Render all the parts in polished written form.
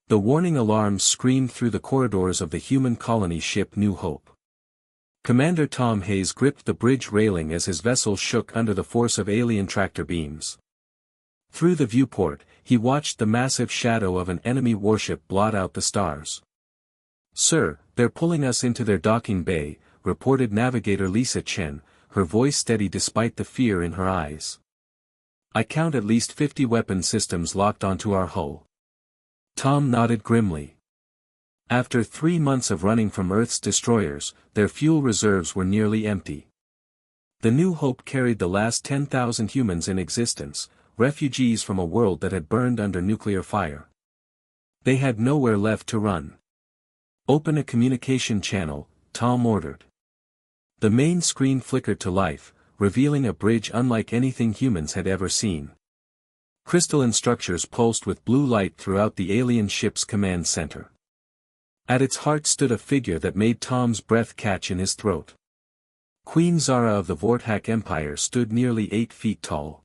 The warning alarms screamed through the corridors of the human colony ship New Hope. Commander Tom Hayes gripped the bridge railing as his vessel shook under the force of alien tractor beams. Through the viewport, he watched the massive shadow of an enemy warship blot out the stars. "Sir, they're pulling us into their docking bay," reported Navigator Lisa Chen, her voice steady despite the fear in her eyes. "I count at least 50 weapon systems locked onto our hull." Tom nodded grimly. After 3 months of running from Earth's destroyers, their fuel reserves were nearly empty. The New Hope carried the last 10,000 humans in existence, refugees from a world that had burned under nuclear fire. They had nowhere left to run. "Open a communication channel," Tom ordered. The main screen flickered to life, revealing a bridge unlike anything humans had ever seen. Crystalline structures pulsed with blue light throughout the alien ship's command center. At its heart stood a figure that made Tom's breath catch in his throat. Queen Zara of the Vorthak Empire stood nearly 8 feet tall.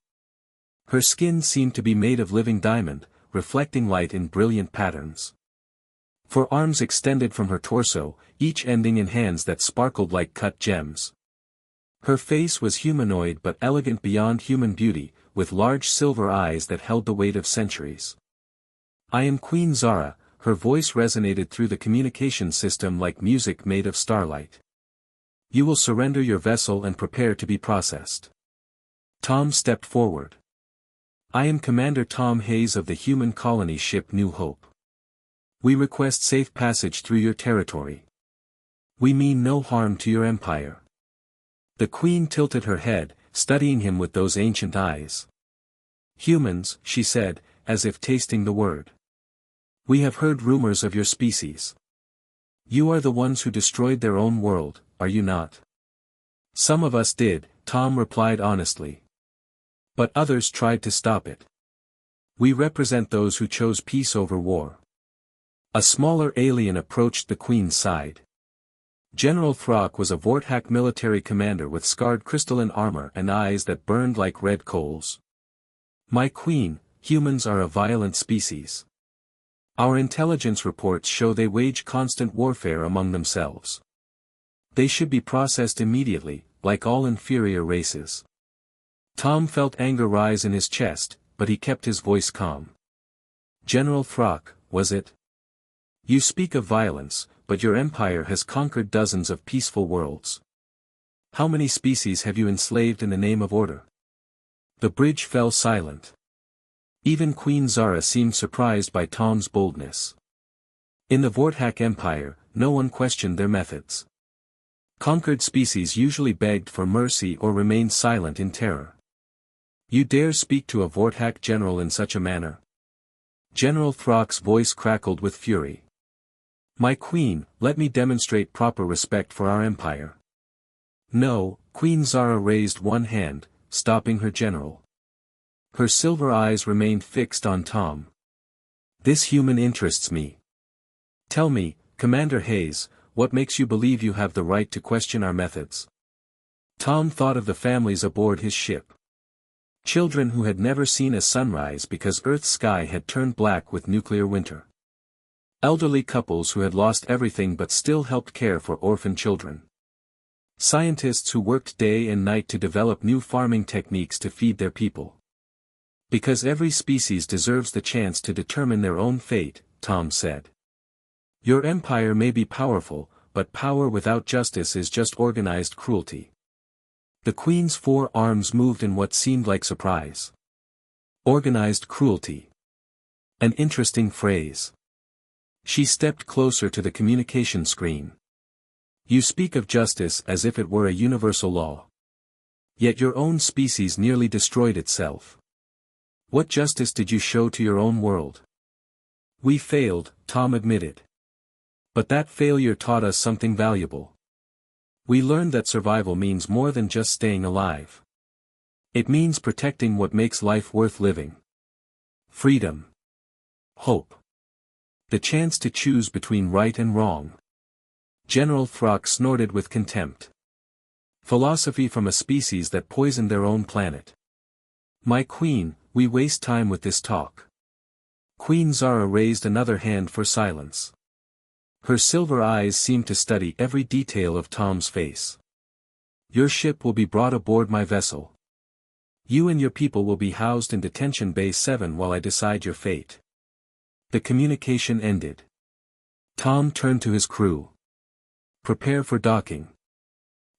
Her skin seemed to be made of living diamond, reflecting light in brilliant patterns. Forearms extended from her torso, each ending in hands that sparkled like cut gems. Her face was humanoid but elegant beyond human beauty, with large silver eyes that held the weight of centuries. "I am Queen Zara," her voice resonated through the communication system like music made of starlight. "You will surrender your vessel and prepare to be processed." Tom stepped forward. "I am Commander Tom Hayes of the human colony ship New Hope. We request safe passage through your territory. We mean no harm to your empire." The Queen tilted her head, studying him with those ancient eyes. "Humans," she said, as if tasting the word. "We have heard rumors of your species. You are the ones who destroyed their own world, are you not?" "Some of us did," Tom replied honestly. "But others tried to stop it. We represent those who chose peace over war." A smaller alien approached the Queen's side. General Throck was a Vorthak military commander with scarred crystalline armor and eyes that burned like red coals. "My Queen, humans are a violent species. Our intelligence reports show they wage constant warfare among themselves. They should be processed immediately, like all inferior races." Tom felt anger rise in his chest, but he kept his voice calm. "General Throck, was it? You speak of violence, but your empire has conquered dozens of peaceful worlds. How many species have you enslaved in the name of order?" The bridge fell silent. Even Queen Zara seemed surprised by Tom's boldness. In the Vorthak Empire, no one questioned their methods. Conquered species usually begged for mercy or remained silent in terror. "You dare speak to a Vorthak general in such a manner?" General Throck's voice crackled with fury. "My Queen, let me demonstrate proper respect for our empire." "No," Queen Zara raised one hand, stopping her general. Her silver eyes remained fixed on Tom. "This human interests me. Tell me, Commander Hayes, what makes you believe you have the right to question our methods?" Tom thought of the families aboard his ship. Children who had never seen a sunrise because Earth's sky had turned black with nuclear winter. Elderly couples who had lost everything but still helped care for orphan children. Scientists who worked day and night to develop new farming techniques to feed their people. "Because every species deserves the chance to determine their own fate," Tom said. "Your empire may be powerful, but power without justice is just organized cruelty." The Queen's 4 arms moved in what seemed like surprise. Organized cruelty. An interesting phrase. She stepped closer to the communication screen. "You speak of justice as if it were a universal law. Yet your own species nearly destroyed itself. What justice did you show to your own world?" "We failed," Tom admitted. "But that failure taught us something valuable. We learned that survival means more than just staying alive. It means protecting what makes life worth living. Freedom. Hope. The chance to choose between right and wrong." General Throck snorted with contempt. "Philosophy from a species that poisoned their own planet. My Queen, we waste time with this talk. Queen Zara raised another hand for silence. Her silver eyes seemed to study every detail of Tom's face. Your ship will be brought aboard my vessel. You and your people will be housed in Detention Bay 7 while I decide your fate. The communication ended. Tom turned to his crew. Prepare for docking.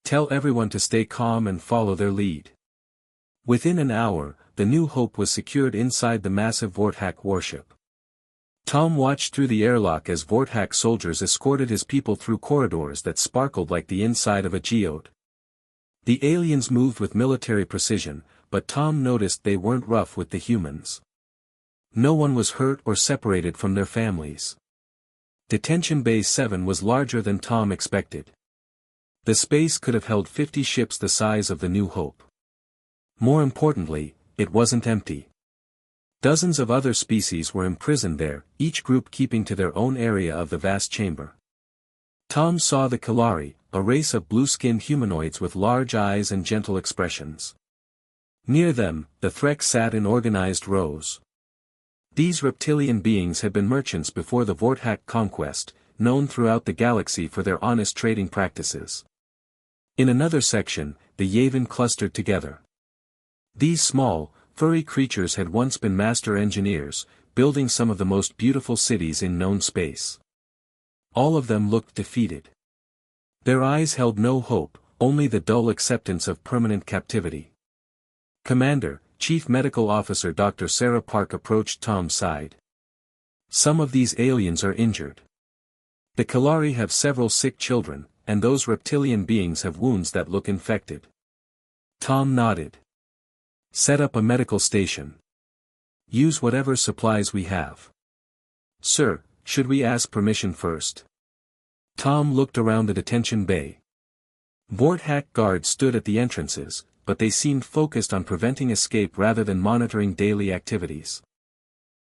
Tell everyone to stay calm and follow their lead. Within an hour, the New Hope was secured inside the massive Vorthak warship. Tom watched through the airlock as Vorthak soldiers escorted his people through corridors that sparkled like the inside of a geode. The aliens moved with military precision, but Tom noticed they weren't rough with the humans. No one was hurt or separated from their families. Detention Bay 7 was larger than Tom expected. The space could have held 50 ships the size of the New Hope. More importantly, it wasn't empty. Dozens of other species were imprisoned there, each group keeping to their own area of the vast chamber. Tom saw the Kalari, a race of blue-skinned humanoids with large eyes and gentle expressions. Near them, the Threks sat in organized rows. These reptilian beings had been merchants before the Vorthak conquest, known throughout the galaxy for their honest trading practices. In another section, the Yavin clustered together. These small, furry creatures had once been master engineers, building some of the most beautiful cities in known space. All of them looked defeated. Their eyes held no hope, only the dull acceptance of permanent captivity. Commander, Chief Medical Officer Dr. Sarah Park approached Tom's side. Some of these aliens are injured. The Kalari have several sick children, and those reptilian beings have wounds that look infected. Tom nodded. Set up a medical station. Use whatever supplies we have. Sir, should we ask permission first? Tom looked around the detention bay. Vorthak guards stood at the entrances, but they seemed focused on preventing escape rather than monitoring daily activities.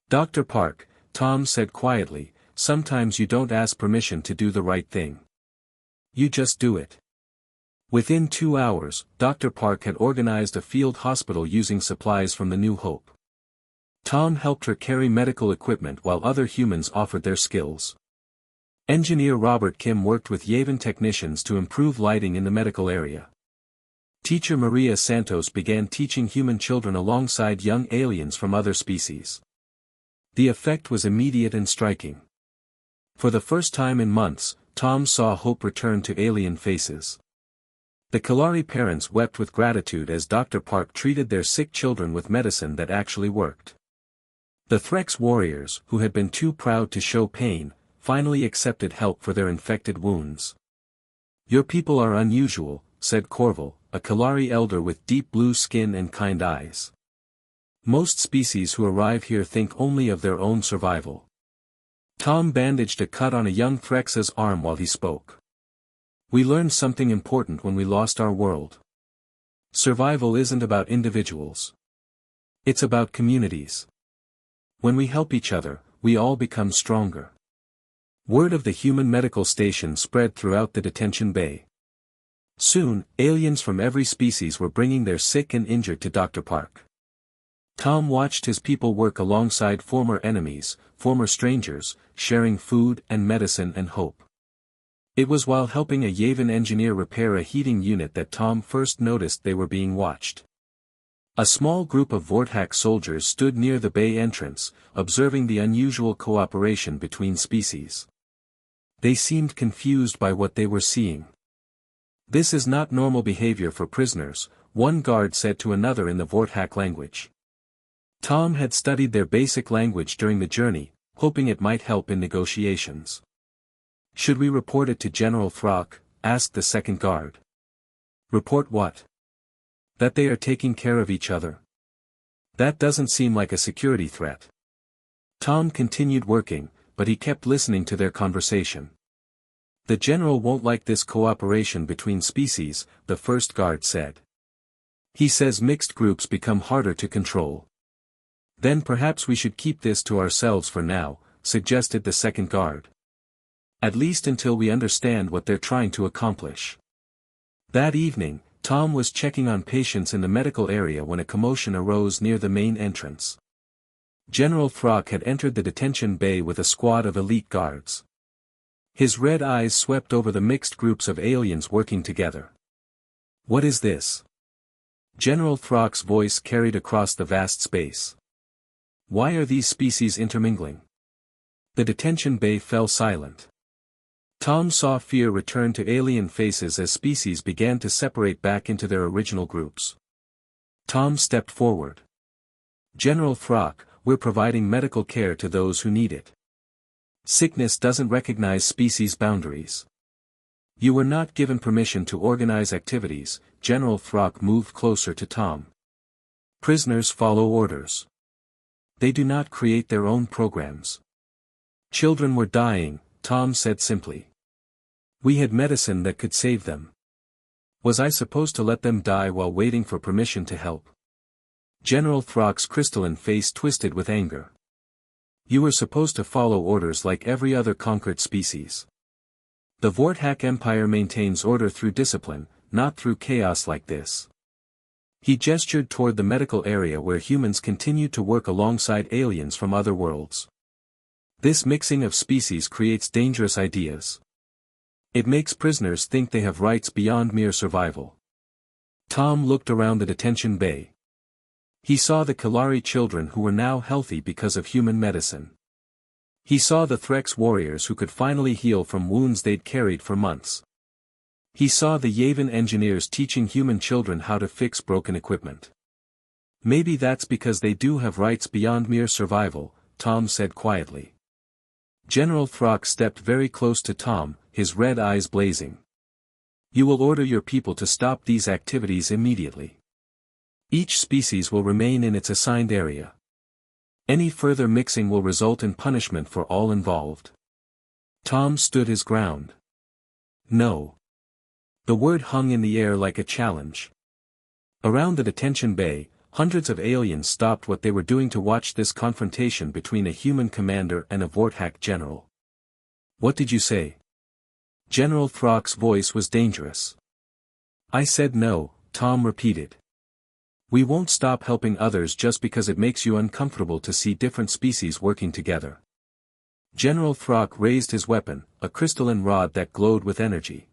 Dr. Park, Tom said quietly, sometimes you don't ask permission to do the right thing. You just do it. Within 2 hours, Dr. Park had organized a field hospital using supplies from the New Hope. Tom helped her carry medical equipment while other humans offered their skills. Engineer Robert Kim worked with Yavin technicians to improve lighting in the medical area. Teacher Maria Santos began teaching human children alongside young aliens from other species. The effect was immediate and striking. For the first time in months, Tom saw hope return to alien faces. The Kalari parents wept with gratitude as Dr. Park treated their sick children with medicine that actually worked. The Threks warriors, who had been too proud to show pain, finally accepted help for their infected wounds. Your people are unusual, said Corval, a Kalari elder with deep blue skin and kind eyes. Most species who arrive here think only of their own survival. Tom bandaged a cut on a young Threx's arm while he spoke. We learned something important when we lost our world. Survival isn't about individuals. It's about communities. When we help each other, we all become stronger. Word of the human medical station spread throughout the detention bay. Soon, aliens from every species were bringing their sick and injured to Dr. Park. Tom watched his people work alongside former enemies, former strangers, sharing food and medicine and hope. It was while helping a Yavin engineer repair a heating unit that Tom first noticed they were being watched. A small group of Vorthak soldiers stood near the bay entrance, observing the unusual cooperation between species. They seemed confused by what they were seeing. This is not normal behavior for prisoners, one guard said to another in the Vorthak language. Tom had studied their basic language during the journey, hoping it might help in negotiations. Should we report it to General Throck? Asked the second guard. Report what? That they are taking care of each other. That doesn't seem like a security threat. Tom continued working, but he kept listening to their conversation. The general won't like this cooperation between species, the first guard said. He says mixed groups become harder to control. Then perhaps we should keep this to ourselves for now, suggested the second guard. At least until we understand what they're trying to accomplish. That evening, Tom was checking on patients in the medical area when a commotion arose near the main entrance. General Throck had entered the detention bay with a squad of elite guards. His red eyes swept over the mixed groups of aliens working together. What is this? General Throck's voice carried across the vast space. Why are these species intermingling? The detention bay fell silent. Tom saw fear return to alien faces as species began to separate back into their original groups. Tom stepped forward. General Throck, we're providing medical care to those who need it. Sickness doesn't recognize species boundaries. You were not given permission to organize activities. General Throck moved closer to Tom. Prisoners follow orders. They do not create their own programs. Children were dying, Tom said simply. We had medicine that could save them. Was I supposed to let them die while waiting for permission to help? General Throck's crystalline face twisted with anger. You were supposed to follow orders like every other conquered species. The Vorthak Empire maintains order through discipline, not through chaos like this. He gestured toward the medical area where humans continued to work alongside aliens from other worlds. This mixing of species creates dangerous ideas. It makes prisoners think they have rights beyond mere survival. Tom looked around the detention bay. He saw the Kalari children who were now healthy because of human medicine. He saw the Threx warriors who could finally heal from wounds they'd carried for months. He saw the Yavin engineers teaching human children how to fix broken equipment. Maybe that's because they do have rights beyond mere survival, Tom said quietly. General Throck stepped very close to Tom, his red eyes blazing. You will order your people to stop these activities immediately. Each species will remain in its assigned area. Any further mixing will result in punishment for all involved. Tom stood his ground. No. The word hung in the air like a challenge. Around the detention bay, hundreds of aliens stopped what they were doing to watch this confrontation between a human commander and a Vorthak general. What did you say? General Throck's voice was dangerous. I said no, Tom repeated. We won't stop helping others just because it makes you uncomfortable to see different species working together. General Throck raised his weapon, a crystalline rod that glowed with energy.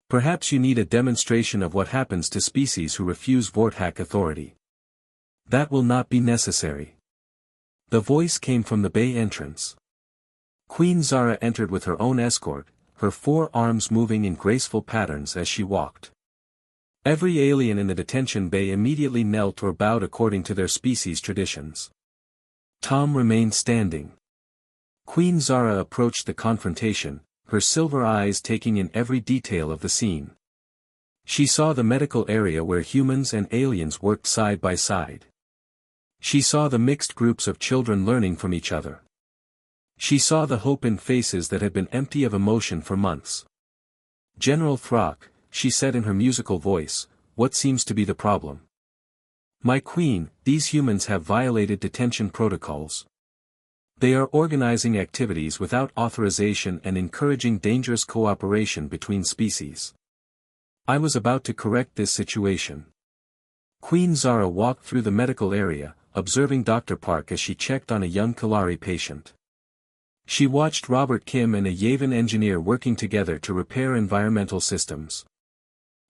Perhaps you need a demonstration of what happens to species who refuse Vorthak authority. That will not be necessary. The voice came from the bay entrance. Queen Zara entered with her own escort, her 4 arms moving in graceful patterns as she walked. Every alien in the detention bay immediately knelt or bowed according to their species' traditions. Tom remained standing. Queen Zara approached the confrontation, her silver eyes taking in every detail of the scene. She saw the medical area where humans and aliens worked side by side. She saw the mixed groups of children learning from each other. She saw the hope in faces that had been empty of emotion for months. General Throck, she said in her musical voice, what seems to be the problem? My queen, these humans have violated detention protocols. They are organizing activities without authorization and encouraging dangerous cooperation between species. I was about to correct this situation. Queen Zara walked through the medical area, observing Dr. Park as she checked on a young Kalari patient. She watched Robert Kim and a Yavin engineer working together to repair environmental systems.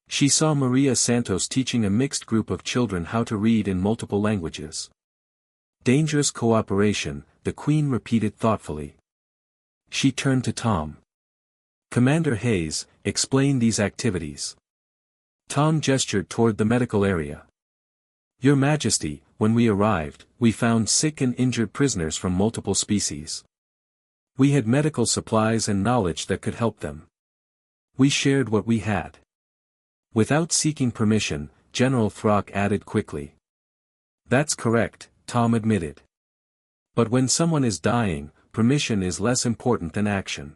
She saw Maria Santos teaching a mixed group of children how to read in multiple languages. Dangerous cooperation, the Queen repeated thoughtfully. She turned to Tom. Commander Hayes, explain these activities. Tom gestured toward the medical area. Your Majesty, when we arrived, we found sick and injured prisoners from multiple species. We had medical supplies and knowledge that could help them. We shared what we had. Without seeking permission, General Throck added quickly. That's correct, Tom admitted. But when someone is dying, permission is less important than action.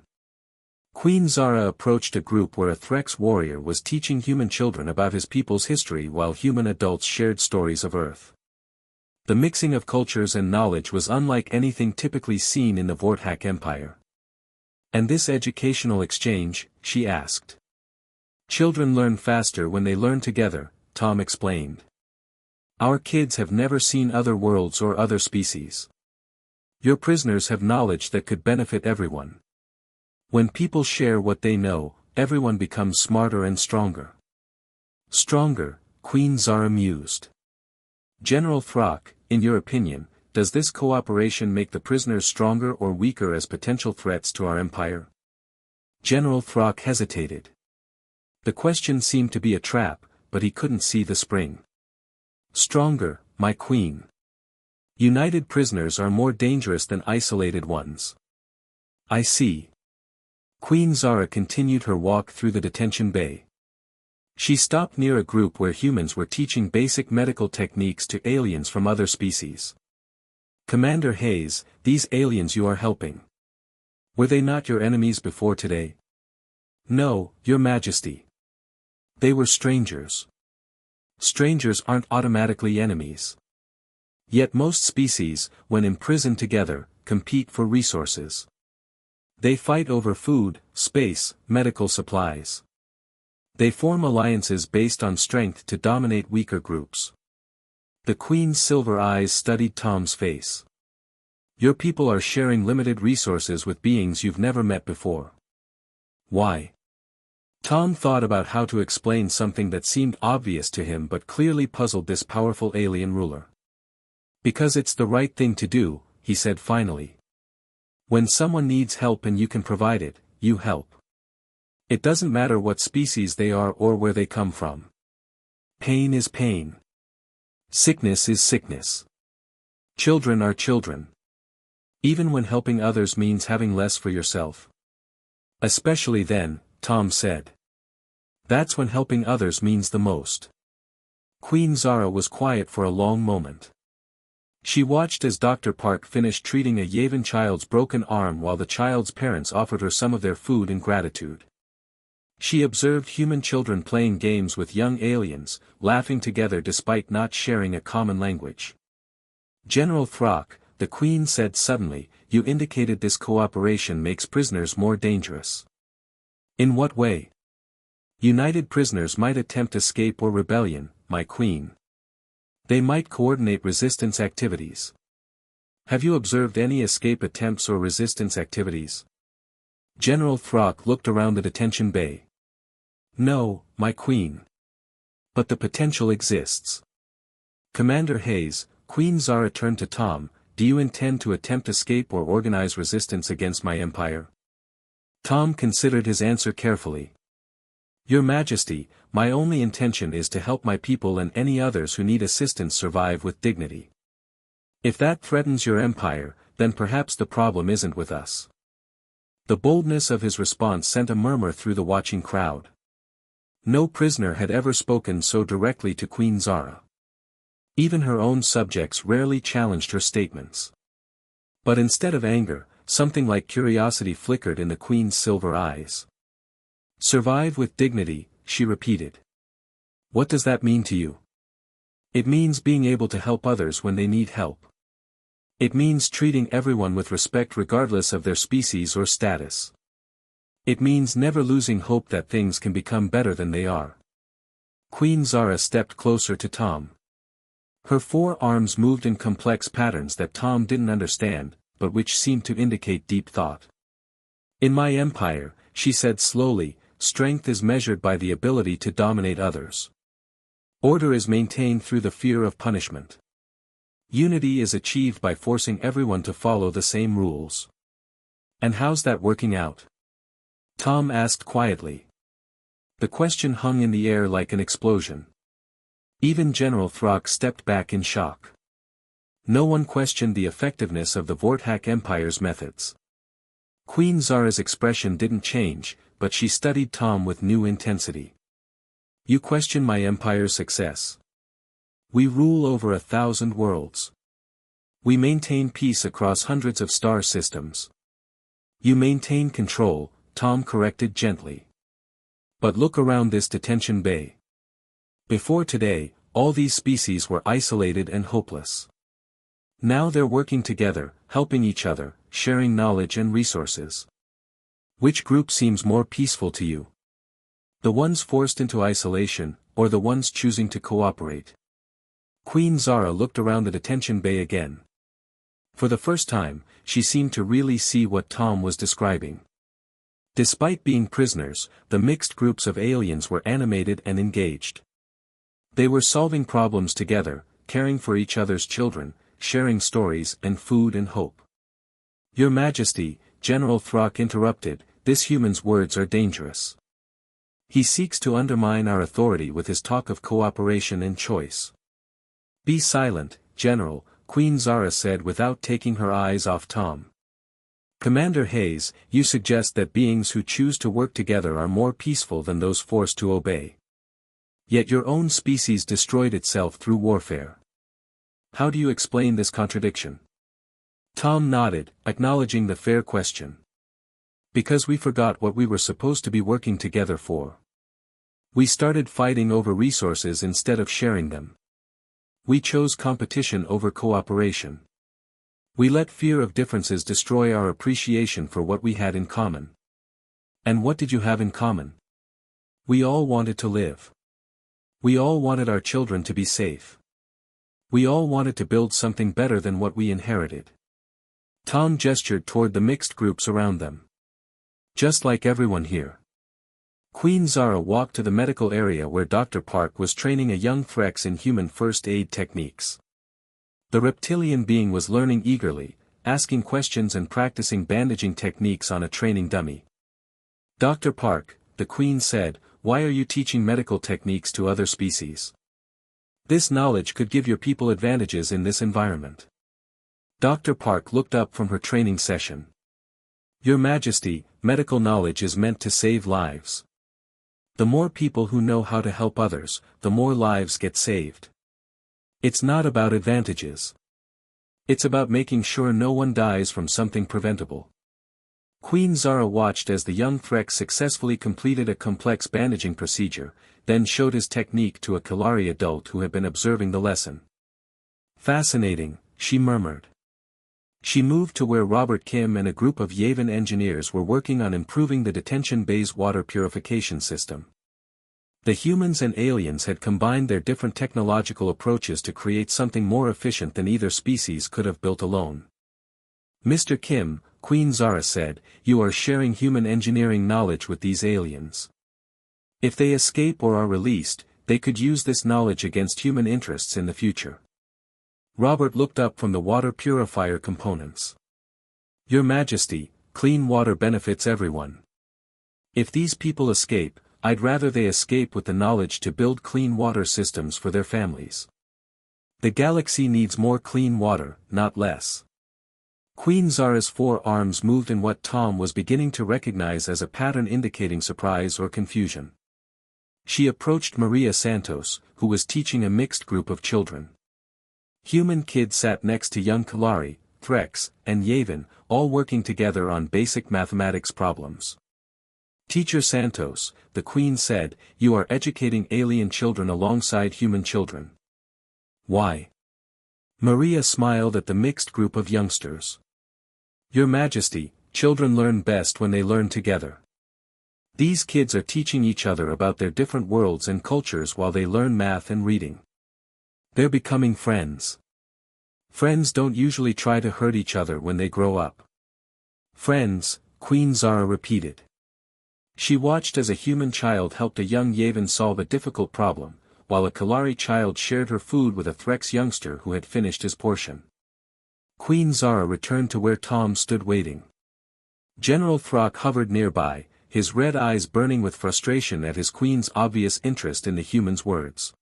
Queen Zara approached a group where a Threx warrior was teaching human children about his people's history while human adults shared stories of Earth. The mixing of cultures and knowledge was unlike anything typically seen in the Vorthak Empire. And this educational exchange, she asked. Children learn faster when they learn together, Tom explained. Our kids have never seen other worlds or other species. Your prisoners have knowledge that could benefit everyone. When people share what they know, everyone becomes smarter and stronger. Stronger, Queen Zara mused. General Throck, in your opinion, does this cooperation make the prisoners stronger or weaker as potential threats to our empire? General Throck hesitated. The question seemed to be a trap, but he couldn't see the spring. Stronger, my queen. United prisoners are more dangerous than isolated ones. I see. Queen Zara continued her walk through the detention bay. She stopped near a group where humans were teaching basic medical techniques to aliens from other species. Commander Hayes, these aliens you are helping. Were they not your enemies before today? No, Your Majesty. They were strangers. Strangers aren't automatically enemies. Yet most species, when imprisoned together, compete for resources. They fight over food, space, medical supplies. They form alliances based on strength to dominate weaker groups. The Queen's silver eyes studied Tom's face. Your people are sharing limited resources with beings you've never met before. Why? Tom thought about how to explain something that seemed obvious to him but clearly puzzled this powerful alien ruler. Because it's the right thing to do, he said finally. When someone needs help and you can provide it, you help. It doesn't matter what species they are or where they come from. Pain is pain. Sickness is sickness. Children are children. Even when helping others means having less for yourself. Especially then, Tom said. That's when helping others means the most. Queen Zara was quiet for a long moment. She watched as Dr. Park finished treating a Yavin child's broken arm while the child's parents offered her some of their food in gratitude. She observed human children playing games with young aliens, laughing together despite not sharing a common language. General Throck, the Queen said suddenly, you indicated this cooperation makes prisoners more dangerous. In what way? United prisoners might attempt escape or rebellion, my Queen. They might coordinate resistance activities. Have you observed any escape attempts or resistance activities? General Throck looked around the detention bay. No, my Queen. But the potential exists. Commander Hayes, Queen Zara turned to Tom, do you intend to attempt escape or organize resistance against my empire? Tom considered his answer carefully. Your Majesty, my only intention is to help my people and any others who need assistance survive with dignity. If that threatens your empire, then perhaps the problem isn't with us. The boldness of his response sent a murmur through the watching crowd. No prisoner had ever spoken so directly to Queen Zara. Even her own subjects rarely challenged her statements. But instead of anger, something like curiosity flickered in the Queen's silver eyes. Survive with dignity, she repeated. What does that mean to you? It means being able to help others when they need help. It means treating everyone with respect regardless of their species or status. It means never losing hope that things can become better than they are. Queen Zara stepped closer to Tom. Her four arms moved in complex patterns that Tom didn't understand, but which seemed to indicate deep thought. In my empire, she said slowly, strength is measured by the ability to dominate others. Order is maintained through the fear of punishment. Unity is achieved by forcing everyone to follow the same rules. And how's that working out? Tom asked quietly. The question hung in the air like an explosion. Even General Throck stepped back in shock. No one questioned the effectiveness of the Vortak Empire's methods. Queen Zara's expression didn't change, but she studied Tom with new intensity. You question my empire's success. We rule over 1,000 worlds. We maintain peace across hundreds of star systems. You maintain control, Tom corrected gently. But look around this detention bay. Before today, all these species were isolated and hopeless. Now they're working together, helping each other, sharing knowledge and resources. Which group seems more peaceful to you? The ones forced into isolation, or the ones choosing to cooperate? Queen Zara looked around the detention bay again. For the first time, she seemed to really see what Tom was describing. Despite being prisoners, the mixed groups of aliens were animated and engaged. They were solving problems together, caring for each other's children, sharing stories and food and hope. "Your Majesty," General Throck interrupted, "this human's words are dangerous. He seeks to undermine our authority with his talk of cooperation and choice." "Be silent, General," Queen Zara said without taking her eyes off Tom. "Commander Hayes, you suggest that beings who choose to work together are more peaceful than those forced to obey. Yet your own species destroyed itself through warfare. How do you explain this contradiction?" Tom nodded, acknowledging the fair question. "Because we forgot what we were supposed to be working together for. We started fighting over resources instead of sharing them. We chose competition over cooperation. We let fear of differences destroy our appreciation for what we had in common." "And what did you have in common?" "We all wanted to live. We all wanted our children to be safe. We all wanted to build something better than what we inherited." Tom gestured toward the mixed groups around them. "Just like everyone here." Queen Zara walked to the medical area where Dr. Park was training a young Threx in human first aid techniques. The reptilian being was learning eagerly, asking questions and practicing bandaging techniques on a training dummy. "Dr. Park," the Queen said, "why are you teaching medical techniques to other species? This knowledge could give your people advantages in this environment." Dr. Park looked up from her training session. "Your Majesty, medical knowledge is meant to save lives. The more people who know how to help others, the more lives get saved. It's not about advantages. It's about making sure no one dies from something preventable." Queen Zara watched as the young Threx successfully completed a complex bandaging procedure, then showed his technique to a Kalari adult who had been observing the lesson. "Fascinating," she murmured. She moved to where Robert Kim and a group of Yavin engineers were working on improving the detention bay's water purification system. The humans and aliens had combined their different technological approaches to create something more efficient than either species could have built alone. "Mr. Kim," Queen Zara said, "you are sharing human engineering knowledge with these aliens. If they escape or are released, they could use this knowledge against human interests in the future." Robert looked up from the water purifier components. "Your Majesty, clean water benefits everyone. If these people escape, I'd rather they escape with the knowledge to build clean water systems for their families. The galaxy needs more clean water, not less." Queen Zara's forearms moved in what Tom was beginning to recognize as a pattern indicating surprise or confusion. She approached Maria Santos, who was teaching a mixed group of children. Human kids sat next to young Kalari, Threx, and Yavin, all working together on basic mathematics problems. "Teacher Santos," the Queen said, "you are educating alien children alongside human children. Why?" Maria smiled at the mixed group of youngsters. "Your Majesty, children learn best when they learn together. These kids are teaching each other about their different worlds and cultures while they learn math and reading. They're becoming friends. Friends don't usually try to hurt each other when they grow up." "Friends," Queen Zara repeated. She watched as a human child helped a young Yavin solve a difficult problem, while a Kalari child shared her food with a Threx youngster who had finished his portion. Queen Zara returned to where Tom stood waiting. General Throck hovered nearby, his red eyes burning with frustration at his queen's obvious interest in the human's words.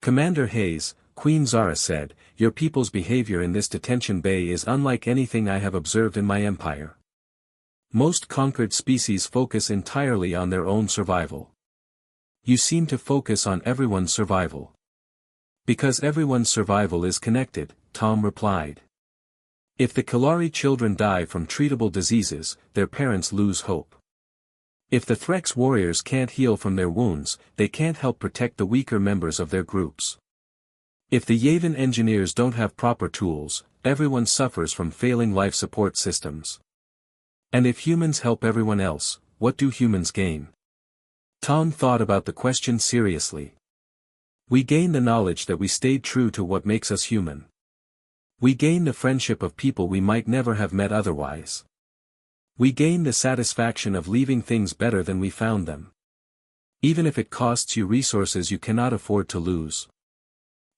"Commander Hayes," Queen Zara said, "your people's behavior in this detention bay is unlike anything I have observed in my empire. Most conquered species focus entirely on their own survival. You seem to focus on everyone's survival." "Because everyone's survival is connected," Tom replied. "If the Kalari children die from treatable diseases, their parents lose hope. If the Threx warriors can't heal from their wounds, they can't help protect the weaker members of their groups. If the Yavin engineers don't have proper tools, everyone suffers from failing life support systems. And if humans help everyone else, what do humans gain?" Tom thought about the question seriously. "We gain the knowledge that we stayed true to what makes us human. We gain the friendship of people we might never have met otherwise. We gain the satisfaction of leaving things better than we found them. Even if it costs you resources you cannot afford to lose.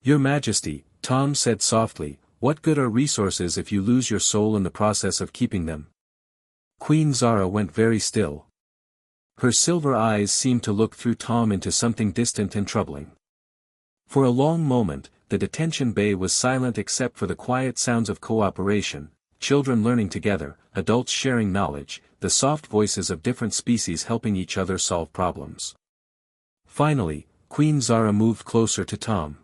Your Majesty, Tom said softly, what good are resources if you lose your soul in the process of keeping them? Queen Zara went very still. Her silver eyes seemed to look through Tom into something distant and troubling. For a long moment, the detention bay was silent except for the quiet sounds of cooperation, children learning together, adults sharing knowledge, the soft voices of different species helping each other solve problems. Finally, Queen Zara moved closer to Tom.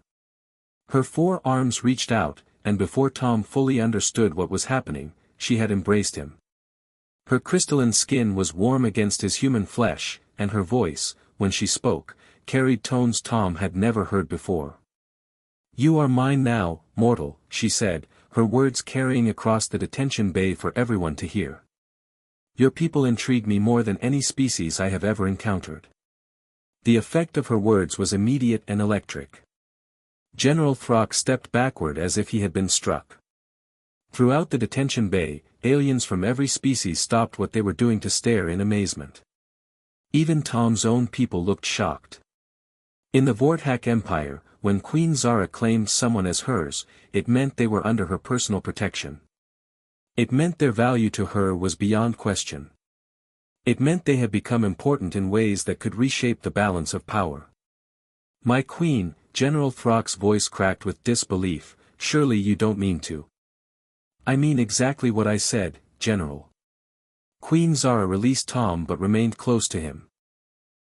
Her 4 arms reached out, and before Tom fully understood what was happening, she had embraced him. Her crystalline skin was warm against his human flesh, and her voice, when she spoke, carried tones Tom had never heard before. You are mine now, mortal, she said, her words carrying across the detention bay for everyone to hear. Your people intrigue me more than any species I have ever encountered. The effect of her words was immediate and electric. General Throck stepped backward as if he had been struck. Throughout the detention bay, aliens from every species stopped what they were doing to stare in amazement. Even Tom's own people looked shocked. In the Vorthak Empire, when Queen Zara claimed someone as hers, it meant they were under her personal protection. It meant their value to her was beyond question. It meant they had become important in ways that could reshape the balance of power. My queen, General Throck's voice cracked with disbelief, surely you don't mean to. I mean exactly what I said, General. Queen Zara released Tom but remained close to him.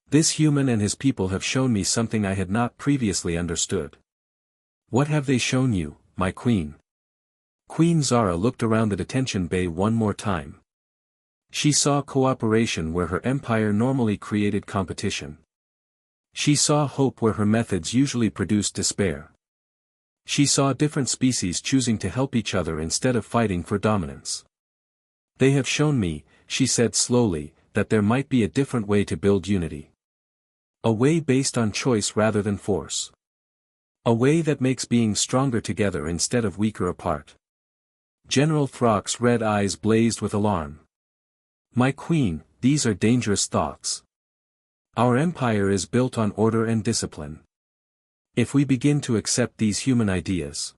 This human and his people have shown me something I had not previously understood. What have they shown you, my queen? Queen Zara looked around the detention bay one more time. She saw cooperation where her empire normally created competition. She saw hope where her methods usually produced despair. She saw different species choosing to help each other instead of fighting for dominance. They have shown me, she said slowly, that there might be a different way to build unity. A way based on choice rather than force. A way that makes beings stronger together instead of weaker apart. General Throck's red eyes blazed with alarm. My queen, these are dangerous thoughts. Our empire is built on order and discipline. If we begin to accept these human ideas.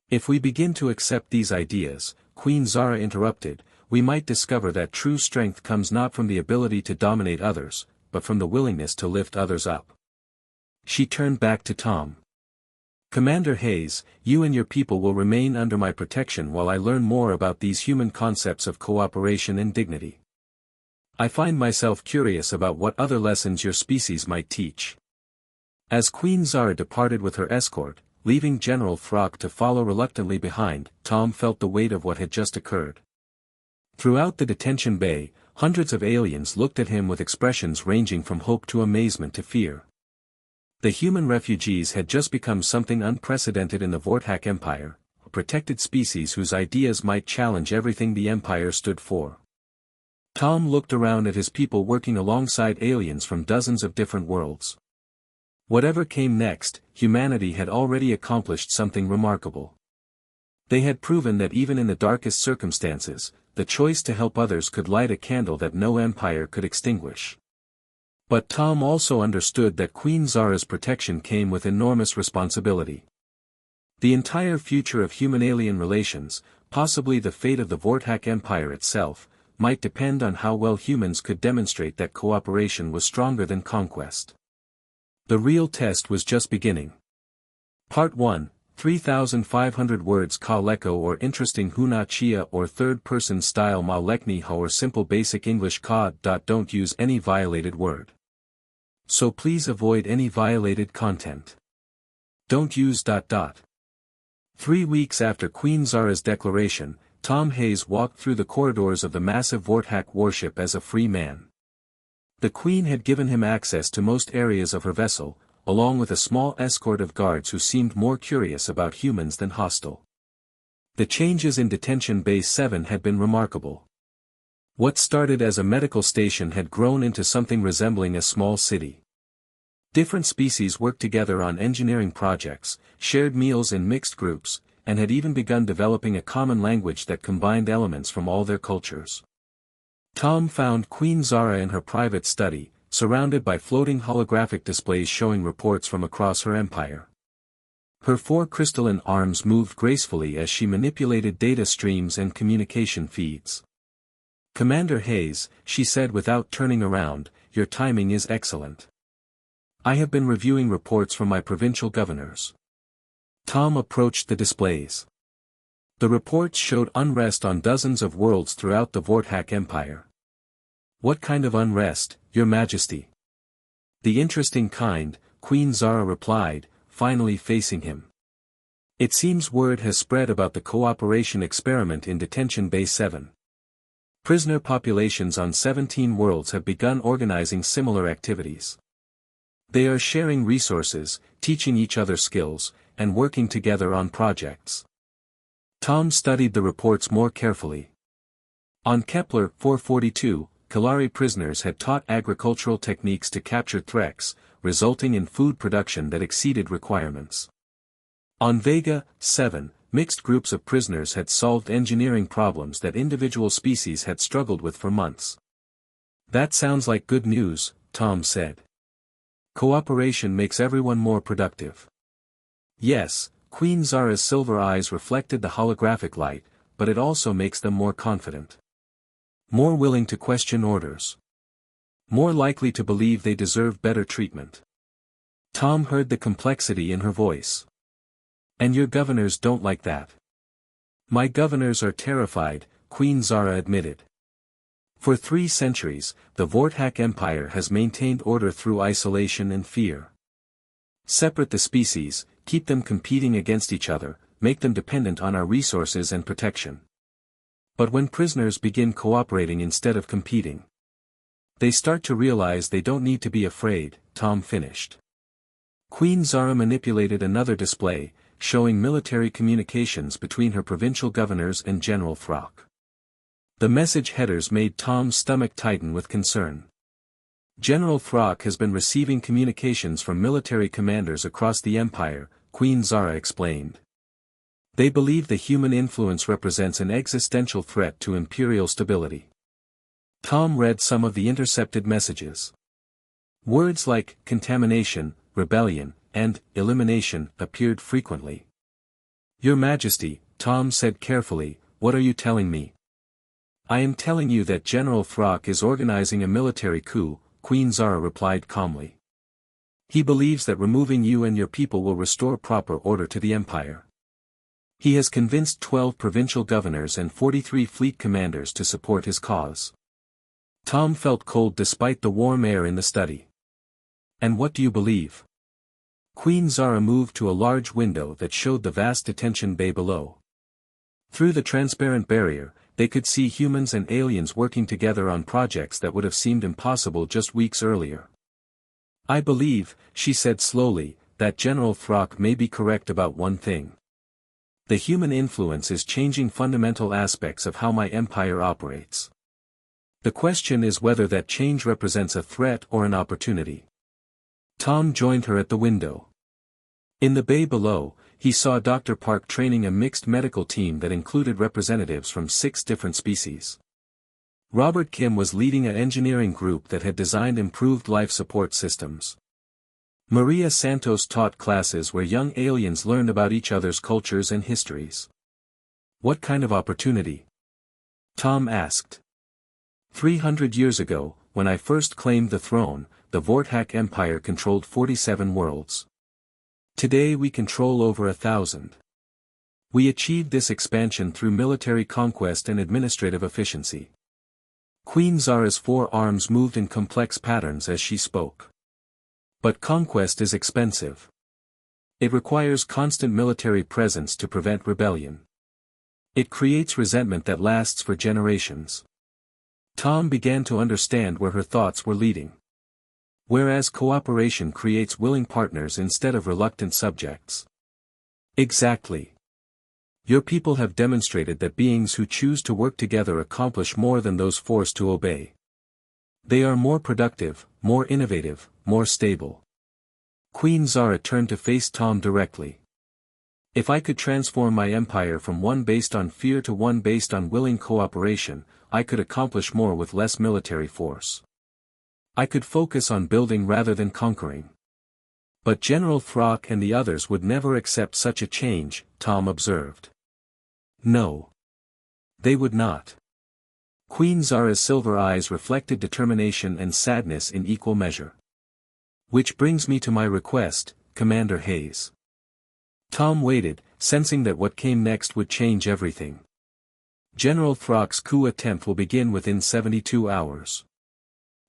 If we begin to accept these ideas, Queen Zara interrupted, we might discover that true strength comes not from the ability to dominate others, but from the willingness to lift others up. She turned back to Tom. Commander Hayes, you and your people will remain under my protection while I learn more about these human concepts of cooperation and dignity. I find myself curious about what other lessons your species might teach. As Queen Zara departed with her escort, leaving General Throck to follow reluctantly behind, Tom felt the weight of what had just occurred. Throughout the detention bay, hundreds of aliens looked at him with expressions ranging from hope to amazement to fear. The human refugees had just become something unprecedented in the Vorthak Empire, a protected species whose ideas might challenge everything the Empire stood for. Tom looked around at his people working alongside aliens from dozens of different worlds. Whatever came next, humanity had already accomplished something remarkable. They had proven that even in the darkest circumstances, the choice to help others could light a candle that no empire could extinguish. But Tom also understood that Queen Zara's protection came with enormous responsibility. The entire future of human-alien relations, possibly the fate of the Vorthak Empire itself, might depend on how well humans could demonstrate that cooperation was stronger than conquest. The real test was just beginning. Part 1, 3,500 words Kaleko or interesting Hunachia or third-person style Malekniha or simple basic English Ka. Don't use any violated word. So please avoid any violated content. Don't use ... 3 weeks after Queen Zara's declaration, Tom Hayes walked through the corridors of the massive Vorthak warship as a free man. The Queen had given him access to most areas of her vessel, along with a small escort of guards who seemed more curious about humans than hostile. The changes in Detention Bay 7 had been remarkable. What started as a medical station had grown into something resembling a small city. Different species worked together on engineering projects, shared meals in mixed groups, and had even begun developing a common language that combined elements from all their cultures. Tom found Queen Zara in her private study, surrounded by floating holographic displays showing reports from across her empire. Her 4 crystalline arms moved gracefully as she manipulated data streams and communication feeds. "Commander Hayes," she said without turning around, "your timing is excellent. I have been reviewing reports from my provincial governors." Tom approached the displays. The reports showed unrest on dozens of worlds throughout the Vorthak Empire. "What kind of unrest, Your Majesty?" "The interesting kind," Queen Zara replied, finally facing him. "It seems word has spread about the cooperation experiment in Detention Bay 7. Prisoner populations on 17 worlds have begun organizing similar activities. They are sharing resources, teaching each other skills, and working together on projects." Tom studied the reports more carefully. On Kepler 442, Kalari prisoners had taught agricultural techniques to capture threats, resulting in food production that exceeded requirements. On Vega 7, mixed groups of prisoners had solved engineering problems that individual species had struggled with for months. "That sounds like good news," Tom said. "Cooperation makes everyone more productive." "Yes," Queen Zara's silver eyes reflected the holographic light, "but it also makes them more confident. More willing to question orders. More likely to believe they deserve better treatment." Tom heard the complexity in her voice. "And your governors don't like that." "My governors are terrified," Queen Zara admitted. "For 3 centuries, the Vorthak Empire has maintained order through isolation and fear. Separate the species, keep them competing against each other, make them dependent on our resources and protection. But when prisoners begin cooperating instead of competing, they start to realize they don't need to be afraid," Tom finished. Queen Zara manipulated another display, showing military communications between her provincial governors and General Throck. The message headers made Tom's stomach tighten with concern. "General Throck has been receiving communications from military commanders across the Empire," Queen Zara explained. "They believe the human influence represents an existential threat to imperial stability." Tom read some of the intercepted messages. Words like contamination, rebellion, and elimination appeared frequently. "Your Majesty," Tom said carefully, "what are you telling me?" "I am telling you that General Throck is organizing a military coup," Queen Zara replied calmly. "He believes that removing you and your people will restore proper order to the Empire. He has convinced 12 provincial governors and 43 fleet commanders to support his cause." Tom felt cold despite the warm air in the study. "And what do you believe?" Queen Zara moved to a large window that showed the vast detention bay below. Through the transparent barrier, they could see humans and aliens working together on projects that would have seemed impossible just weeks earlier. "I believe," she said slowly, "that General Throck may be correct about one thing. The human influence is changing fundamental aspects of how my empire operates. The question is whether that change represents a threat or an opportunity." Tom joined her at the window. In the bay below, he saw Dr. Park training a mixed medical team that included representatives from 6 different species. Robert Kim was leading an engineering group that had designed improved life support systems. Maria Santos taught classes where young aliens learned about each other's cultures and histories. "What kind of opportunity?" Tom asked. 300 years ago, when I first claimed the throne, the Vorthak Empire controlled 47 worlds. Today we control over 1,000. We achieved this expansion through military conquest and administrative efficiency." Queen Zara's 4 arms moved in complex patterns as she spoke. "But conquest is expensive. It requires constant military presence to prevent rebellion. It creates resentment that lasts for generations." Tom began to understand where her thoughts were leading. Whereas cooperation creates willing partners instead of reluctant subjects. "Exactly. Your people have demonstrated that beings who choose to work together accomplish more than those forced to obey. They are more productive, more innovative, more stable." Queen Zara turned to face Tom directly. If I could transform my empire from one based on fear to one based on willing cooperation, I could accomplish more with less military force. I could focus on building rather than conquering. But General Throck and the others would never accept such a change, Tom observed. No. They would not. Queen Zara's silver eyes reflected determination and sadness in equal measure. Which brings me to my request, Commander Hayes. Tom waited, sensing that what came next would change everything. General Throck's coup attempt will begin within 72 hours.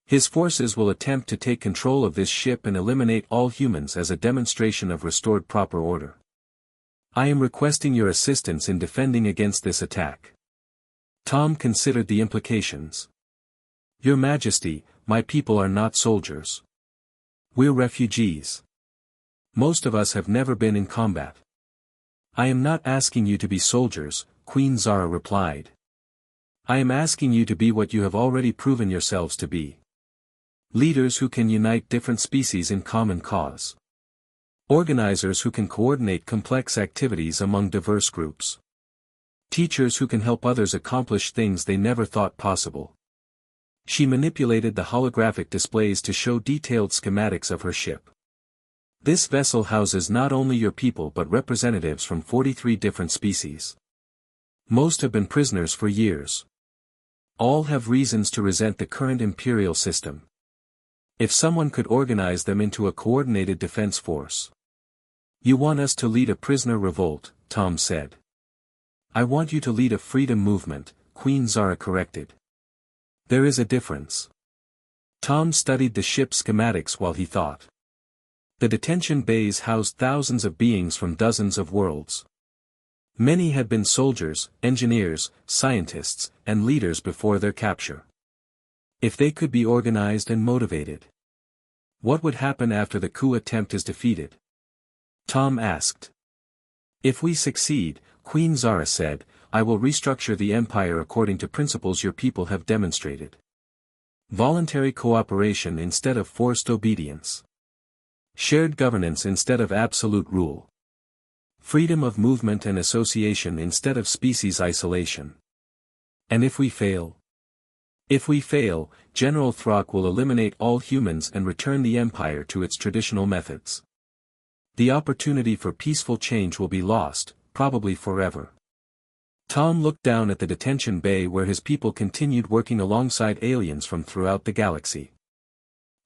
His forces will attempt to take control of this ship and eliminate all humans as a demonstration of restored proper order. I am requesting your assistance in defending against this attack. Tom considered the implications. Your Majesty, my people are not soldiers. We're refugees. Most of us have never been in combat. I am not asking you to be soldiers, Queen Zara replied. I am asking you to be what you have already proven yourselves to be. Leaders who can unite different species in common cause. Organizers who can coordinate complex activities among diverse groups. Teachers who can help others accomplish things they never thought possible. She manipulated the holographic displays to show detailed schematics of her ship. This vessel houses not only your people but representatives from 43 different species. Most have been prisoners for years. All have reasons to resent the current imperial system. If someone could organize them into a coordinated defense force. You want us to lead a prisoner revolt, Tom said. I want you to lead a freedom movement, Queen Zara corrected. There is a difference. Tom studied the ship's schematics while he thought. The detention bays housed thousands of beings from dozens of worlds. Many had been soldiers, engineers, scientists, and leaders before their capture. If they could be organized and motivated. What would happen after the coup attempt is defeated? Tom asked. If we succeed, Queen Zara said, I will restructure the empire according to principles your people have demonstrated. Voluntary cooperation instead of forced obedience. Shared governance instead of absolute rule. Freedom of movement and association instead of species isolation. And if we fail? If we fail, General Throck will eliminate all humans and return the empire to its traditional methods. The opportunity for peaceful change will be lost, probably forever. Tom looked down at the detention bay where his people continued working alongside aliens from throughout the galaxy.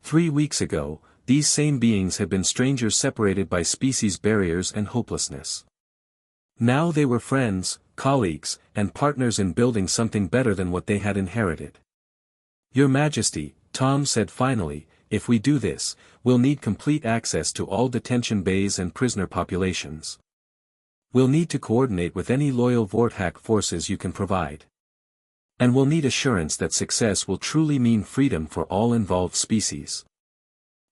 3 weeks ago, these same beings had been strangers separated by species barriers and hopelessness. Now they were friends, colleagues, and partners in building something better than what they had inherited. Your Majesty, Tom said finally, if we do this, we'll need complete access to all detention bays and prisoner populations. We'll need to coordinate with any loyal Vorthack forces you can provide. And we'll need assurance that success will truly mean freedom for all involved species.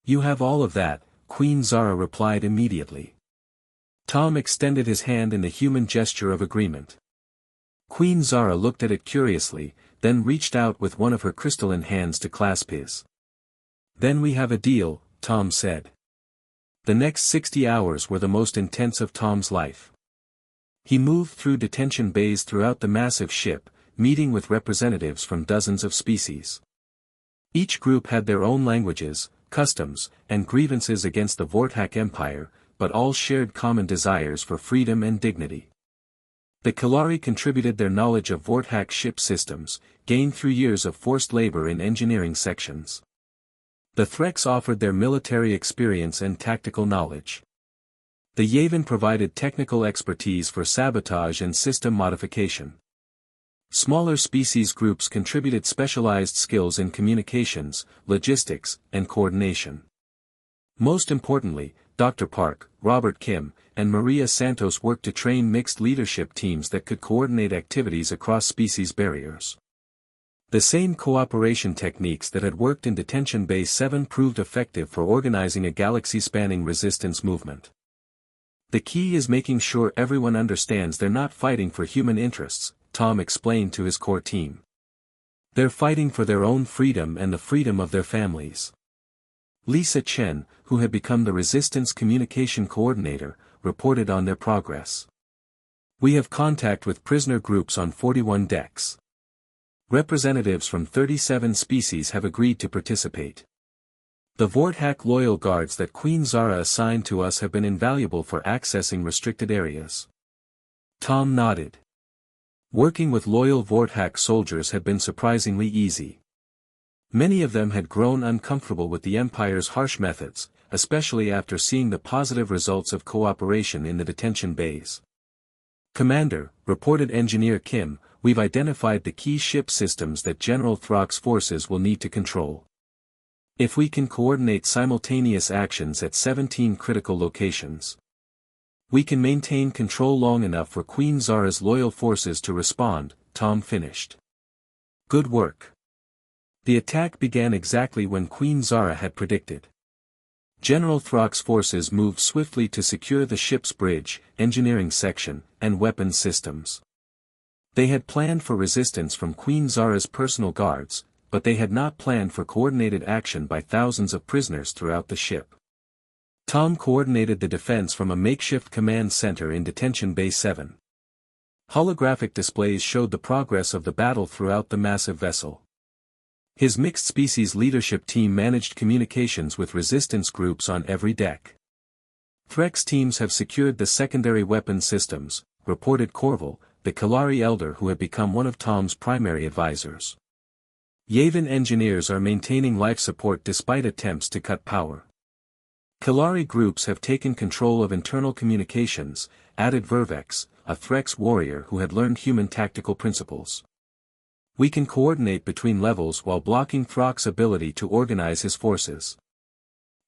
You have all of that, Queen Zara replied immediately. Tom extended his hand in the human gesture of agreement. Queen Zara looked at it curiously, then reached out with one of her crystalline hands to clasp his. Then we have a deal, Tom said. The next 60 hours were the most intense of Tom's life. He moved through detention bays throughout the massive ship, meeting with representatives from dozens of species. Each group had their own languages, customs, and grievances against the Vorthack Empire, but all shared common desires for freedom and dignity. The Kalari contributed their knowledge of Vorthack ship systems, gained through years of forced labor in engineering sections. The Threks offered their military experience and tactical knowledge. The Yavin provided technical expertise for sabotage and system modification. Smaller species groups contributed specialized skills in communications, logistics, and coordination. Most importantly, Dr. Park, Robert Kim, and Maria Santos worked to train mixed leadership teams that could coordinate activities across species barriers. The same cooperation techniques that had worked in Detention Bay 7 proved effective for organizing a galaxy-spanning resistance movement. The key is making sure everyone understands they're not fighting for human interests, Tom explained to his core team. They're fighting for their own freedom and the freedom of their families. Lisa Chen, who had become the Resistance Communication Coordinator, reported on their progress. We have contact with prisoner groups on 41 decks. Representatives from 37 species have agreed to participate. The Vorthak loyal guards that Queen Zara assigned to us have been invaluable for accessing restricted areas. Tom nodded. Working with loyal Vorthak soldiers had been surprisingly easy. Many of them had grown uncomfortable with the Empire's harsh methods, especially after seeing the positive results of cooperation in the detention bays. "Commander," reported Engineer Kim, "we've identified the key ship systems that General Throck's forces will need to control. If we can coordinate simultaneous actions at 17 critical locations, we can maintain control long enough for Queen Zara's loyal forces to respond," Tom finished. "Good work." The attack began exactly when Queen Zara had predicted. General Throck's forces moved swiftly to secure the ship's bridge, engineering section, and weapons systems. They had planned for resistance from Queen Zara's personal guards, but they had not planned for coordinated action by thousands of prisoners throughout the ship. Tom coordinated the defense from a makeshift command center in Detention Bay 7. Holographic displays showed the progress of the battle throughout the massive vessel. His mixed-species leadership team managed communications with resistance groups on every deck. Threx teams have secured the secondary weapon systems, reported Corval, the Kalari elder who had become one of Tom's primary advisors. Yavin engineers are maintaining life support despite attempts to cut power. Kalari groups have taken control of internal communications, added Vervex, a Threx warrior who had learned human tactical principles. We can coordinate between levels while blocking Throck's ability to organize his forces.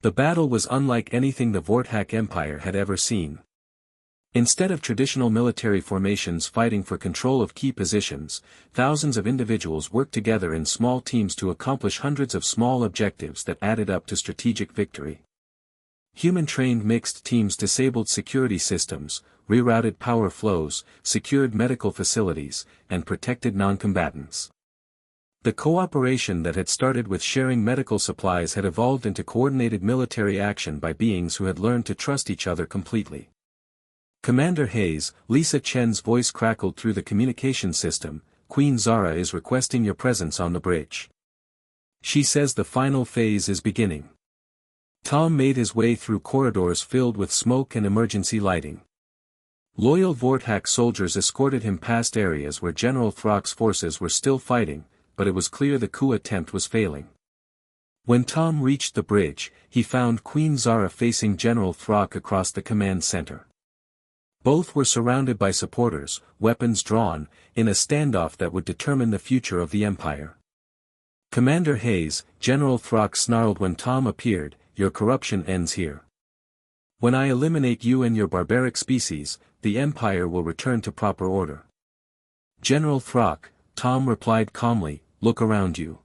The battle was unlike anything the Vorthak Empire had ever seen. Instead of traditional military formations fighting for control of key positions, thousands of individuals worked together in small teams to accomplish hundreds of small objectives that added up to strategic victory. Human-trained mixed teams disabled security systems, rerouted power flows, secured medical facilities, and protected non-combatants. The cooperation that had started with sharing medical supplies had evolved into coordinated military action by beings who had learned to trust each other completely. "Commander Hayes," Lisa Chen's voice crackled through the communication system, "Queen Zara is requesting your presence on the bridge. She says the final phase is beginning." Tom made his way through corridors filled with smoke and emergency lighting. Loyal Vorthak soldiers escorted him past areas where General Throck's forces were still fighting, but it was clear the coup attempt was failing. When Tom reached the bridge, he found Queen Zara facing General Throck across the command center. Both were surrounded by supporters, weapons drawn, in a standoff that would determine the future of the Empire. "Commander Hayes," General Throck snarled when Tom appeared, "your corruption ends here. When I eliminate you and your barbaric species, the Empire will return to proper order." "General Throck," Tom replied calmly, "look around you.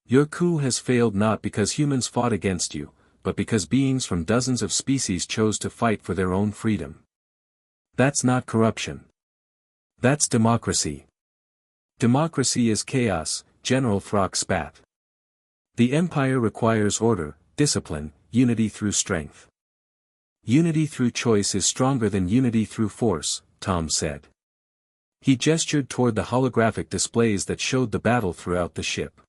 Your coup has failed not because humans fought against you, but because beings from dozens of species chose to fight for their own freedom. That's not corruption. That's democracy. Democracy is chaos," General Throck spat. "The Empire requires order, discipline, unity through strength. Unity through choice is stronger than unity through force," Tom said. He gestured toward the holographic displays that showed the battle throughout the ship.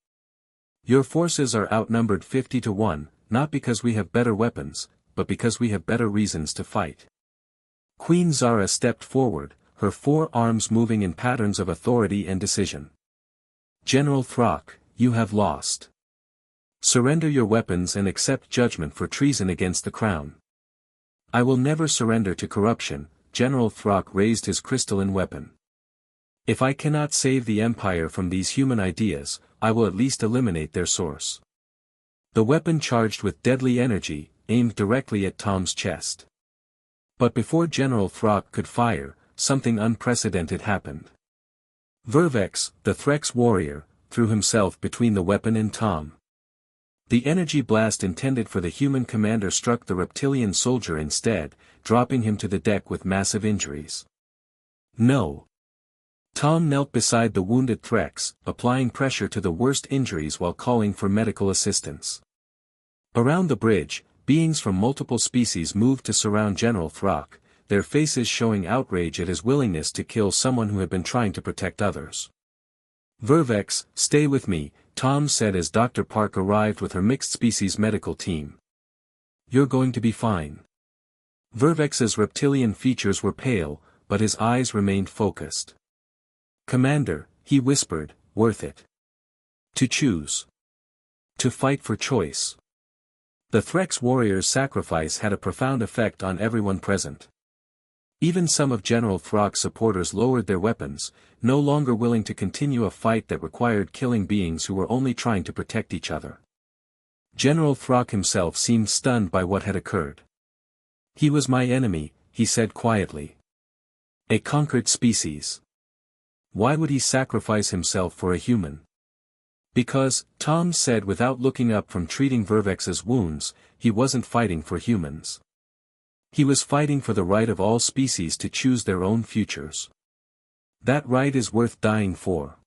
"Your forces are outnumbered 50 to 1, not because we have better weapons, but because we have better reasons to fight." Queen Zara stepped forward, her four arms moving in patterns of authority and decision. "General Throck, you have lost. Surrender your weapons and accept judgment for treason against the crown." "I will never surrender to corruption," General Throck raised his crystalline weapon. "If I cannot save the Empire from these human ideas, I will at least eliminate their source." The weapon charged with deadly energy, aimed directly at Tom's chest. But before General Throck could fire, something unprecedented happened. Vervex, the Threx warrior, threw himself between the weapon and Tom. The energy blast intended for the human commander struck the reptilian soldier instead, dropping him to the deck with massive injuries. "No." Tom knelt beside the wounded Threx, applying pressure to the worst injuries while calling for medical assistance. Around the bridge, beings from multiple species moved to surround General Throck, their faces showing outrage at his willingness to kill someone who had been trying to protect others. "Vervex, stay with me," Tom said as Dr. Park arrived with her mixed-species medical team. "You're going to be fine." Vervex's reptilian features were pale, but his eyes remained focused. "Commander," he whispered, "worth it. To choose. To fight for choice." The Threx warrior's sacrifice had a profound effect on everyone present. Even some of General Throck's supporters lowered their weapons, no longer willing to continue a fight that required killing beings who were only trying to protect each other. General Throck himself seemed stunned by what had occurred. "He was my enemy," he said quietly. "A conquered species. Why would he sacrifice himself for a human?" "Because," Tom said without looking up from treating Vervex's wounds, "he wasn't fighting for humans. He was fighting for the right of all species to choose their own futures. That right is worth dying for."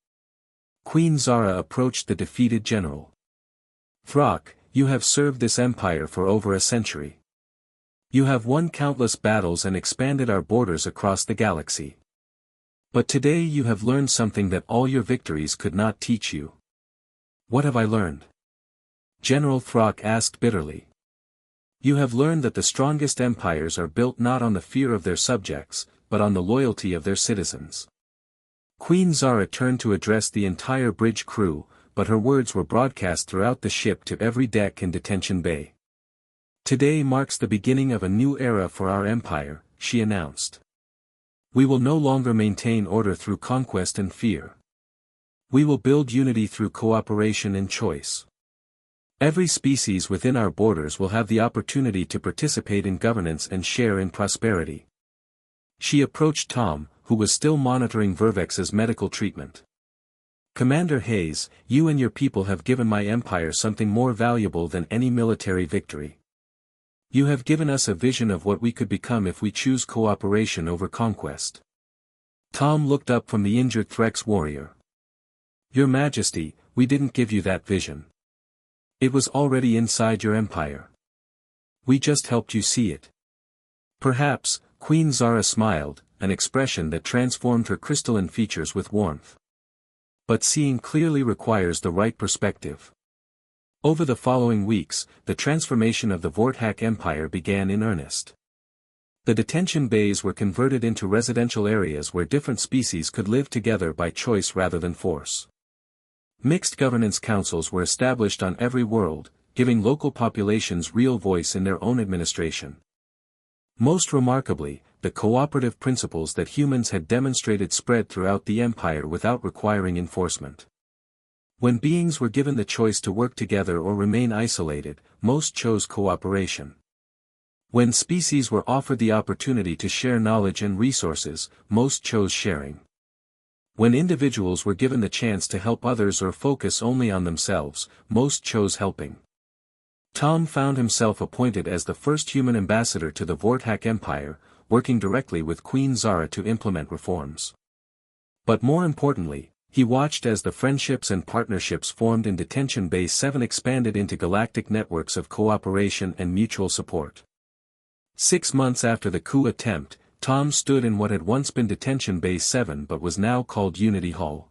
Queen Zara approached the defeated general. "Throck, you have served this empire for over a century. You have won countless battles and expanded our borders across the galaxy. But today you have learned something that all your victories could not teach you." "What have I learned?" General Throck asked bitterly. "You have learned that the strongest empires are built not on the fear of their subjects, but on the loyalty of their citizens." Queen Zara turned to address the entire bridge crew, but her words were broadcast throughout the ship to every deck in Detention Bay. "Today marks the beginning of a new era for our empire," she announced. "We will no longer maintain order through conquest and fear. We will build unity through cooperation and choice. Every species within our borders will have the opportunity to participate in governance and share in prosperity." She approached Tom, who was still monitoring Vervex's medical treatment. "Commander Hayes, you and your people have given my empire something more valuable than any military victory. You have given us a vision of what we could become if we choose cooperation over conquest." Tom looked up from the injured Threx warrior. "Your Majesty, we didn't give you that vision. It was already inside your empire. We just helped you see it." "Perhaps," Queen Zara smiled, an expression that transformed her crystalline features with warmth. "But seeing clearly requires the right perspective." Over the following weeks, the transformation of the Vorthak Empire began in earnest. The detention bays were converted into residential areas where different species could live together by choice rather than force. Mixed governance councils were established on every world, giving local populations real voice in their own administration. Most remarkably, the cooperative principles that humans had demonstrated spread throughout the empire without requiring enforcement. When beings were given the choice to work together or remain isolated, most chose cooperation. When species were offered the opportunity to share knowledge and resources, most chose sharing. When individuals were given the chance to help others or focus only on themselves, most chose helping. Tom found himself appointed as the first human ambassador to the Vorthak Empire, working directly with Queen Zara to implement reforms. But more importantly, he watched as the friendships and partnerships formed in Detention Bay 7 expanded into galactic networks of cooperation and mutual support. 6 months after the coup attempt, Tom stood in what had once been Detention Bay 7 but was now called Unity Hall.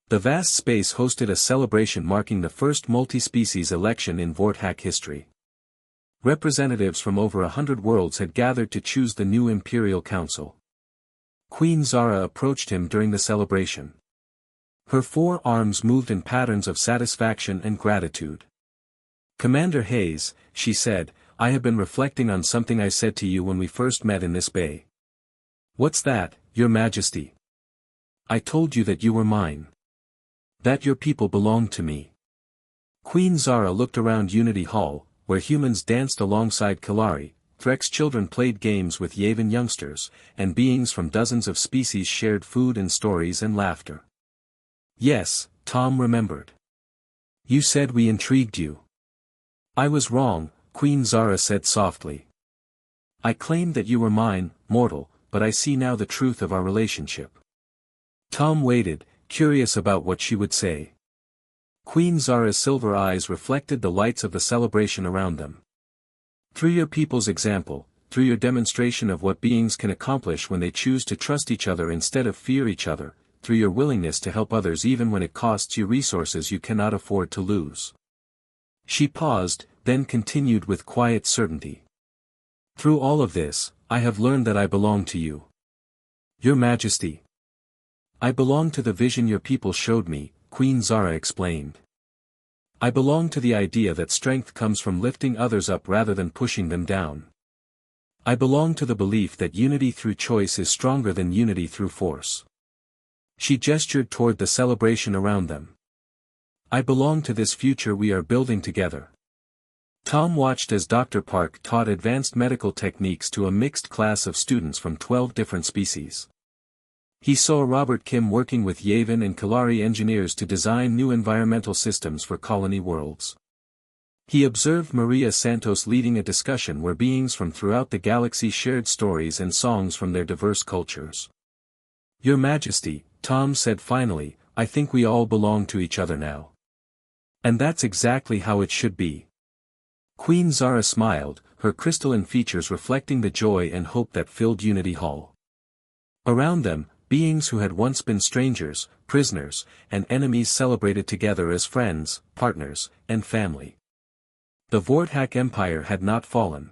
The vast space hosted a celebration marking the first multi-species election in Vorthak history. Representatives from over 100 worlds had gathered to choose the new Imperial Council. Queen Zara approached him during the celebration. Her 4 arms moved in patterns of satisfaction and gratitude. "Commander Hayes," she said, "I have been reflecting on something I said to you when we first met in this bay." "What's that, Your Majesty?" "I told you that you were mine. That your people belonged to me." Queen Zara looked around Unity Hall, where humans danced alongside Kalari, Threx children played games with Yavin youngsters, and beings from dozens of species shared food and stories and laughter. "Yes," Tom remembered. "You said we intrigued you." "I was wrong," Queen Zara said softly. "I claimed that you were mine, mortal, but I see now the truth of our relationship." Tom waited, curious about what she would say. Queen Zara's silver eyes reflected the lights of the celebration around them. Through your people's example, through your demonstration of what beings can accomplish when they choose to trust each other instead of fear each other, through your willingness to help others even when it costs you resources you cannot afford to lose. She paused, then continued with quiet certainty. Through all of this, I have learned that I belong to you. Your Majesty. I belong to the vision your people showed me, Queen Zara explained. I belong to the idea that strength comes from lifting others up rather than pushing them down. I belong to the belief that unity through choice is stronger than unity through force. She gestured toward the celebration around them. I belong to this future we are building together. Tom watched as Dr. Park taught advanced medical techniques to a mixed class of students from 12 different species. He saw Robert Kim working with Yavin and Kalari engineers to design new environmental systems for colony worlds. He observed Maria Santos leading a discussion where beings from throughout the galaxy shared stories and songs from their diverse cultures. Your Majesty, Tom said finally, I think we all belong to each other now. And that's exactly how it should be. Queen Zara smiled, her crystalline features reflecting the joy and hope that filled Unity Hall. Around them, beings who had once been strangers, prisoners, and enemies celebrated together as friends, partners, and family. The Vorthak Empire had not fallen.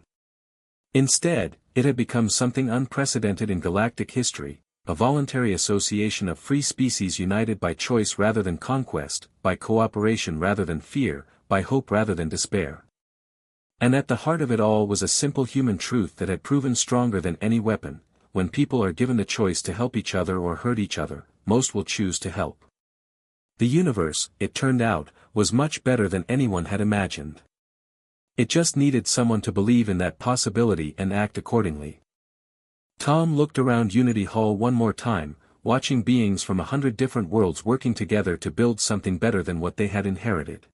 Instead, it had become something unprecedented in galactic history, a voluntary association of free species united by choice rather than conquest, by cooperation rather than fear, by hope rather than despair. And at the heart of it all was a simple human truth that had proven stronger than any weapon: when people are given the choice to help each other or hurt each other, most will choose to help. The universe, it turned out, was much better than anyone had imagined. It just needed someone to believe in that possibility and act accordingly. Tom looked around Unity Hall one more time, watching beings from 100 different worlds working together to build something better than what they had inherited.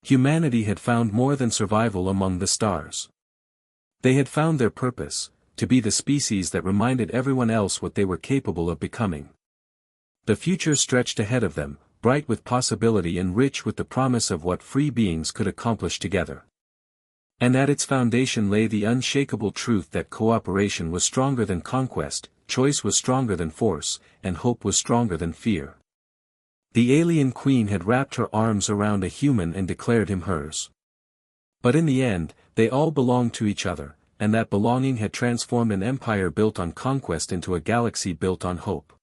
Humanity had found more than survival among the stars. They had found their purpose: to be the species that reminded everyone else what they were capable of becoming. The future stretched ahead of them, bright with possibility and rich with the promise of what free beings could accomplish together. And at its foundation lay the unshakable truth that cooperation was stronger than conquest, choice was stronger than force, and hope was stronger than fear. The alien queen had wrapped her arms around a human and declared him hers. But in the end, they all belonged to each other, and that belonging had transformed an empire built on conquest into a galaxy built on hope.